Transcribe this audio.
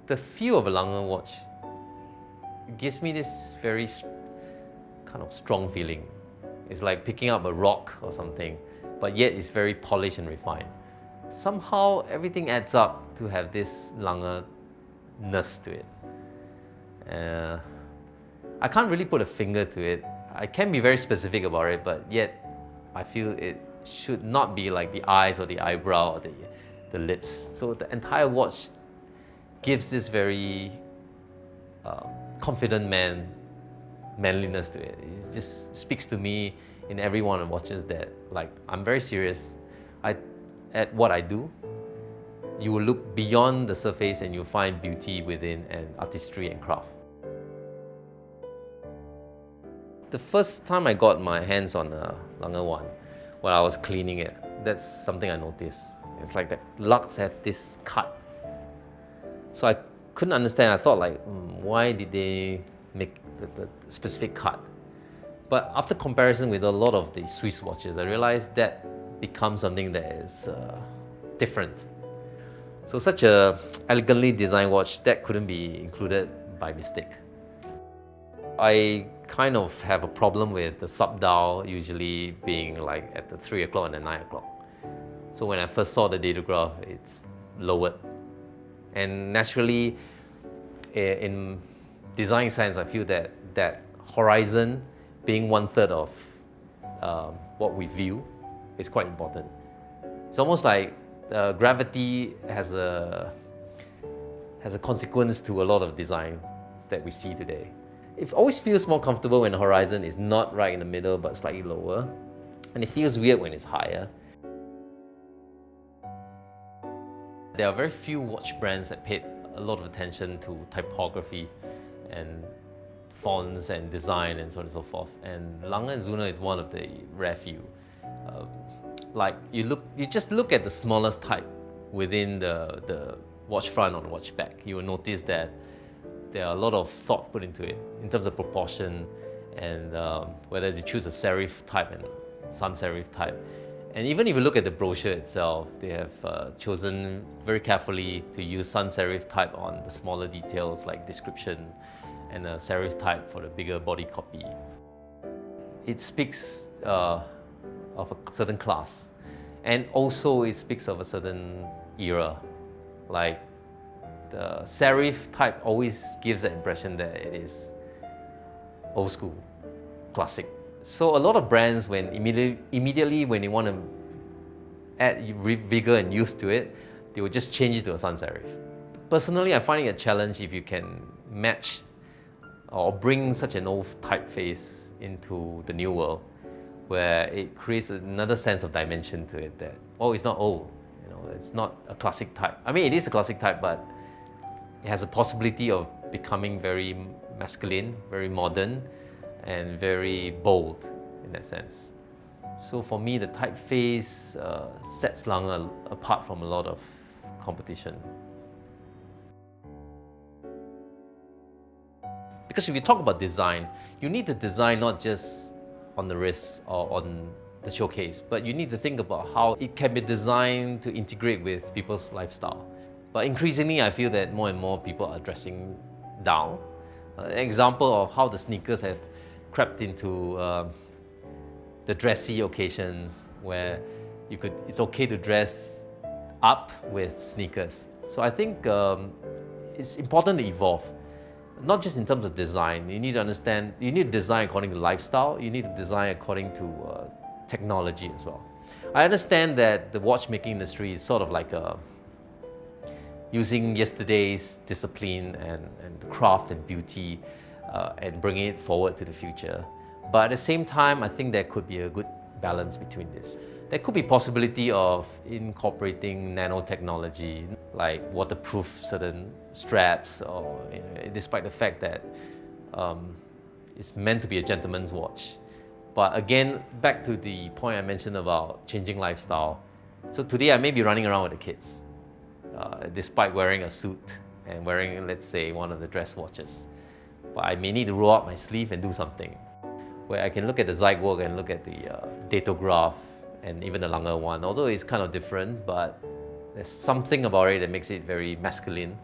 The feel of a Lange watch gives me this very kind of strong feeling. It's like picking up a rock or something, but yet it's very polished and refined. Somehow everything adds up to have this Lange-ness to it. I can't really put a finger to it. I can be very specific about it, but yet I feel it should not be like the eyes or the eyebrow or the lips. So the entire watch gives this very confident manliness to it. It just speaks to me in every one of the watches that like I'm very serious at what I do. You will look beyond the surface and you'll find beauty within and artistry and craft. The first time I got my hands on a Lange one, when I was cleaning it, that's something I noticed. It's like the lugs have this cut. So I couldn't understand. I thought like, why did they make the specific cut? But after comparison with a lot of the Swiss watches, I realized that becomes something that is different. So such a elegantly designed watch, that couldn't be included by mistake. I kind of have a problem with the sub-dial usually being like at the 3 o'clock and the 9 o'clock. So when I first saw the datograph, it's lowered. And naturally, in design science, I feel that horizon being 1/3 of what we view is quite important. It's almost like gravity has a consequence to a lot of designs that we see today. It always feels more comfortable when the horizon is not right in the middle but slightly lower, and it feels weird when it's higher. There are very few watch brands that paid a lot of attention to typography and fonts and design and so on and so forth. And Lange & Söhne is one of the rare few. Like you just look at the smallest type within the watch front or the watch back. You will notice that there are a lot of thought put into it in terms of proportion and whether you choose a serif type and sans serif type. And even if you look at the brochure itself, they have chosen very carefully to use sans serif type on the smaller details like description and a serif type for the bigger body copy. It speaks of a certain class, and also it speaks of a certain era. Like the serif type always gives the impression that it is old school, classic. So a lot of brands, when immediately when they want to add vigor and youth to it, they will just change it to a sans serif. Personally, I find it a challenge if you can match or bring such an old typeface into the new world, where it creates another sense of dimension to it that, oh, it's not old, you know, it's not a classic type. I mean, it is a classic type, but it has a possibility of becoming very masculine, very modern, and very bold in that sense. So for me, the typeface sets Lange apart from a lot of competition. Because if you talk about design, you need to design not just on the wrist or on the showcase, but you need to think about how it can be designed to integrate with people's lifestyle. But increasingly, I feel that more and more people are dressing down. An example of how the sneakers have crept into the dressy occasions where it's okay to dress up with sneakers. So I think it's important to evolve, not just in terms of design. You need to understand, you need to design according to lifestyle, you need to design according to technology as well. I understand that the watchmaking industry is sort of like using yesterday's discipline and craft and beauty and bringing it forward to the future. But at the same time, I think there could be a good balance between this. There could be possibility of incorporating nanotechnology, like waterproof certain straps, or despite the fact that it's meant to be a gentleman's watch. But again, back to the point I mentioned about changing lifestyle. So today I may be running around with the kids, despite wearing a suit and wearing, let's say, one of the dress watches. But I may need to roll up my sleeve and do something, where I can look at the Zeitwerk and look at the datograph and even the Lange one. Although it's kind of different, but there's something about it that makes it very masculine.